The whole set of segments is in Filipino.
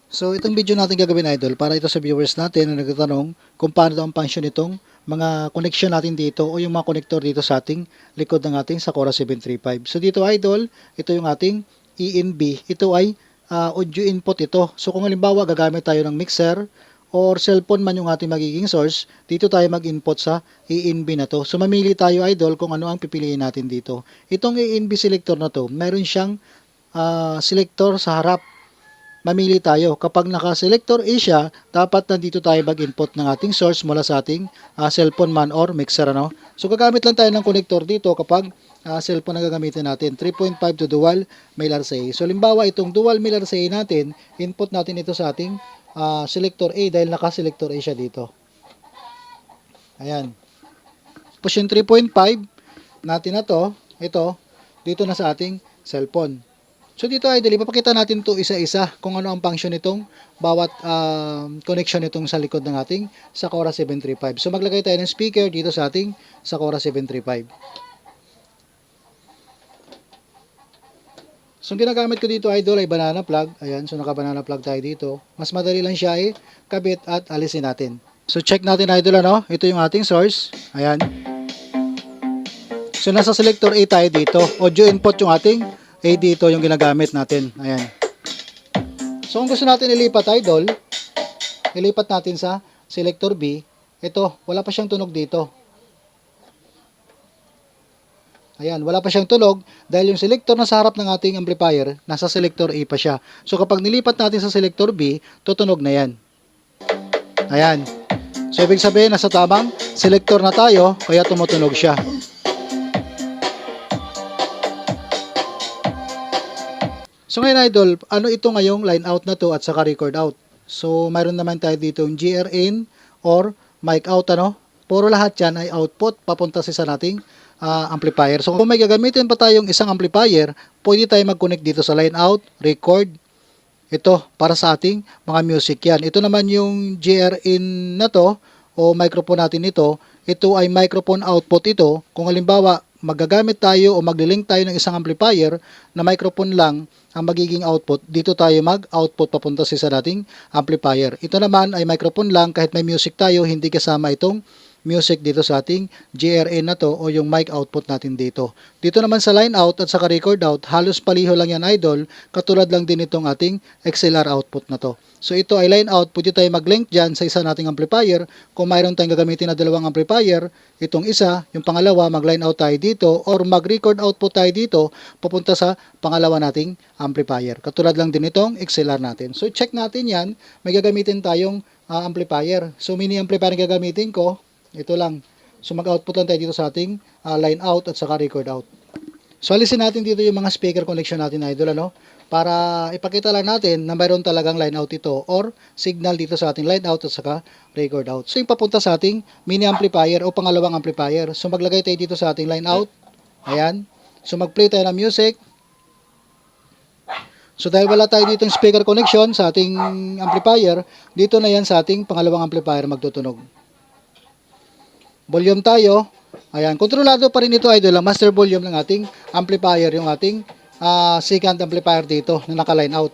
So itong video natin gagawin idol para ito sa viewers natin na nagtatanong kung paano daw ang function nitong mga connection natin dito o yung mga connector dito sa ating likod ng ating Sakura 735. So dito idol, ito yung ating ENB. Ito ay audio input ito. So kung halimbawa gagamit tayo ng mixer or cellphone man yung ating magiging source, dito tayo mag-input sa ENB na to. So mamili tayo idol kung ano ang pipiliin natin dito. Itong ENB selector na to, meron siyang selector sa harap. Mamili tayo. Kapag naka-selector A siya, dapat nandito tayo mag-input ng ating source mula sa ating cellphone man or mixer. Ano? So gagamit lang tayo ng connector dito kapag cellphone na gagamitin natin. 3.5 to dual male RCA. So limbawa itong dual male RCA natin, input natin ito sa ating selector A dahil naka-selector A siya dito. Ayan. Tapos yung 3.5 natin na to, ito, dito na sa ating cellphone. So dito idol, ipapakita natin to isa-isa kung ano ang function nitong bawat connection nitong sa likod ng ating Sakura 735. So maglagay tayo ng speaker dito sa ating Sakura 735. So ginagamit ko dito idol ay banana plug. Ayan, so naka-banana plug tayo dito. Mas madali lang siya kabit at alisin natin. So check natin idol ano, ito yung ating source. Ayan. So nasa selector A tayo dito. Audio input yung ating A dito yung ginagamit natin. Ayan. So kung gusto natin ilipat idol, ilipat natin sa selector B. Ito, wala pa siyang tunog dito. Ayan, wala pa siyang tunog dahil yung selector na sa harap ng ating amplifier, nasa selector A pa siya. So kapag nilipat natin sa selector B, tutunog na yan. Ayan. So ibig sabihin, nasa tamang selector na tayo, kaya tumutunog siya. So ngayon idol, ano ito ngayong line out na to at saka record out? So mayroon naman tayo dito yung GR in or mic out ano? Puro lahat yan ay output papunta sa isa nating amplifier. So kung may gagamitin pa tayong isang amplifier, pwede tayo mag-connect dito sa line out, record. Ito para sa ating mga music yan. Ito naman yung GR in na to o microphone natin ito. Ito ay microphone output ito. Kung halimbawa magagamit tayo o magli-link tayo ng isang amplifier na microphone lang ang magiging output, dito tayo mag-output papunta sa isa nating amplifier. Ito naman ay microphone lang, kahit may music tayo, hindi kasama itong music dito sa ating GRN na to o yung mic output natin dito. Dito naman sa line out at saka record out, halos paliho lang yan idol, katulad lang din itong ating XLR output na to. So ito ay line out, pwede tayo mag-link dyan sa isa nating amplifier. Kung mayroon tayong gagamitin na dalawang amplifier, itong isa, yung pangalawa, mag-line out tayo dito or mag-record output tayo dito papunta sa pangalawa nating amplifier. Katulad lang din itong XLR natin. So check natin yan, may gagamitin tayong amplifier. So mini amplifier na gagamitin ko, ito lang. So mag-output lang tayo dito sa ating line out at saka record out. So alisin natin dito yung mga speaker connection natin idol ano, para ipakita lang natin na mayroon talagang line out ito or signal dito sa ating line out at saka record out. So yung papunta sa ating mini amplifier o pangalawang amplifier. So maglagay tayo dito sa ating line out. Ayan. So mag-play tayo ng music. So dahil wala tayo ditong speaker connection sa ating amplifier, dito na yan sa ating pangalawang amplifier magtutunog. Volume tayo. Ayan, kontrolado pa rin ito idol, ang master volume ng ating amplifier, yung ating second amplifier dito na naka-line out.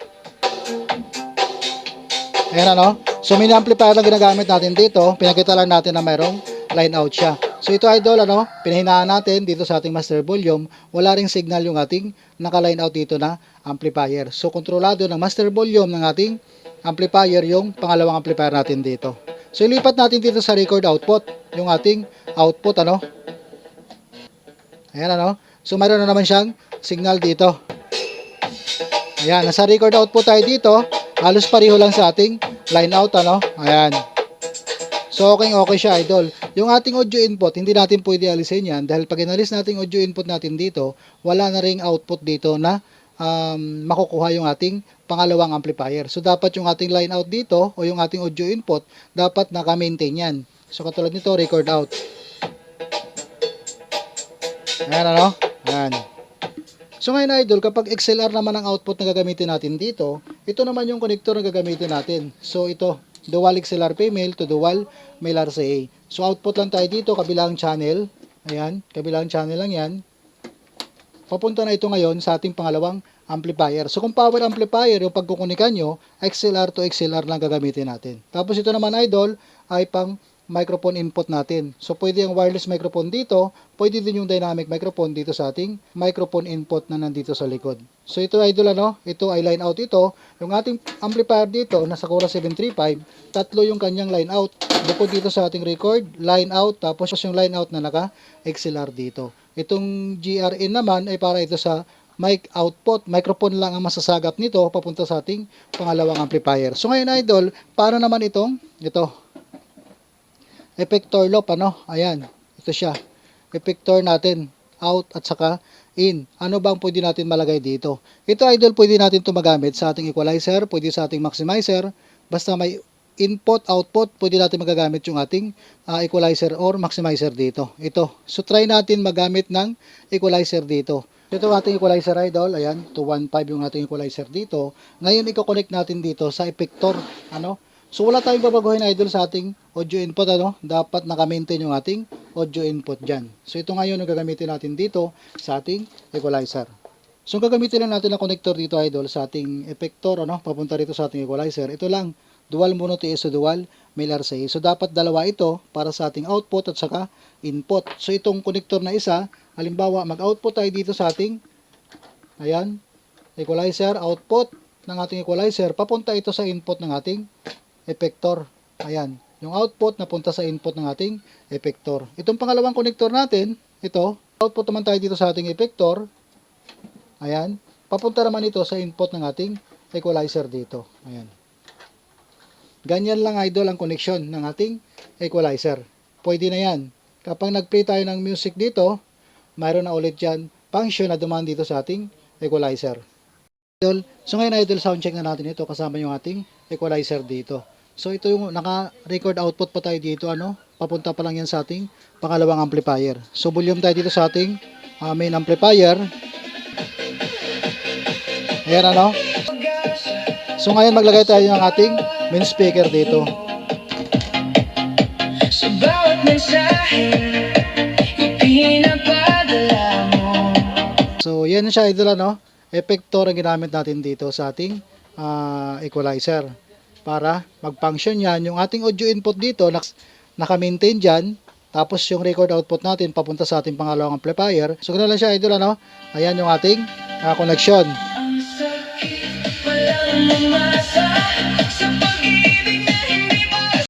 Ayan ano. So mini amplifier lang ginagamit natin dito, pinakita lang natin na mayroong line out siya. So ito idol ano, pinahinaan natin dito sa ating master volume, wala ring signal yung ating naka-line out dito na amplifier. So kontrolado ng master volume ng ating amplifier yung pangalawang amplifier natin dito. So ilipat natin dito sa record output, yung ating output ano. Ayan ano. So mayroon na naman siyang signal dito. Ayan, nasa record output tayo dito. Halos pareho lang sa ating line out ano. Ayan. So okay siya idol. Yung ating audio input, hindi natin pwede alisin yan dahil pag inalis natin audio input natin dito, wala na ring output dito na makukuha yung ating pangalawang amplifier. So dapat yung ating line out dito o yung ating audio input dapat naka-maintain yan. So katulad nito, record out. Ayan ano? Ayan. So ngayon idol, kapag XLR naman ang output na gagamitin natin dito, ito naman yung connector na gagamitin natin. So ito, dual XLR female to dual male RCA. So output lang tayo dito, kabilang channel. Ayan, kabilang channel lang yan. Papunta na ito ngayon sa ating pangalawang amplifier. So kung power amplifier yung pagkukunikan nyo, XLR to XLR lang gagamitin natin. Tapos ito naman idol ay pang microphone input natin. So pwede ang wireless microphone dito, pwede din yung dynamic microphone dito sa ating microphone input na nandito sa likod. So ito idol ito ay line out ito. Yung ating amplifier dito nasa Cora 735, tatlo yung kanyang line out. Bukod dito sa ating record, line out, tapos yung line out na naka XLR dito. Itong GRN naman ay para ito sa mic output, microphone lang ang masasagap nito papunta sa ating pangalawang amplifier. So ngayon idol, paano naman ito, effector loop, ayan, ito siya, effector natin, out at saka in. Ano bang pwede natin malagay dito? Ito idol, pwede natin ito magamit sa ating equalizer, pwede sa ating maximizer, basta may input, output, pwede natin magagamit yung ating equalizer or maximizer dito. Ito, so try natin magamit ng equalizer dito. Ito ating equalizer idol, ayan, 215 yung ating equalizer dito. Ngayon, i-connect natin dito sa effector, So, wala tayong babaguhin idol sa ating audio input, Dapat naka-maintain yung ating audio input dyan. So, ito ngayon ang gagamitin natin dito sa ating equalizer. So, gagamitin lang natin ang connector dito idol sa ating effector, papunta rito sa ating equalizer. Ito lang, dual mono TSO dual male RCA. So, dapat dalawa ito para sa ating output at saka input. So, itong connector na isa, halimbawa, mag-output tayo dito sa ating, ayan, equalizer, output ng ating equalizer, papunta ito sa input ng ating effector. Ayan, yung output napunta sa input ng ating effector. Itong pangalawang connector natin, ito, output naman tayo dito sa ating effector. Ayan, papunta naman ito sa input ng ating equalizer dito. Ayan. Ganyan lang idol ang connection ng ating equalizer. Pwede na yan. Kapag nag-play tayo ng music dito, mayroon na ulit dyan function na dumaan dito sa ating equalizer. So ngayon idol, sound check na natin ito kasama yung ating equalizer dito. So ito yung naka-record output pa tayo dito, papunta pa lang yan sa ating pangalawang amplifier. So volume tayo dito sa ating main amplifier. Ayan So ngayon maglagay tayo ng ating main speaker dito. Sa bawat mensahe, ipinapadala mo. So yan siya idol, effector ang ginamit natin dito sa ating equalizer para mag-function yan. Yung ating audio input dito naka-maintain dyan, tapos yung record output natin papunta sa ating pangalawang amplifier. So ganoon lang siya idol, ayan yung ating connection. Ang sakit, walang mamasa sa pag-ibig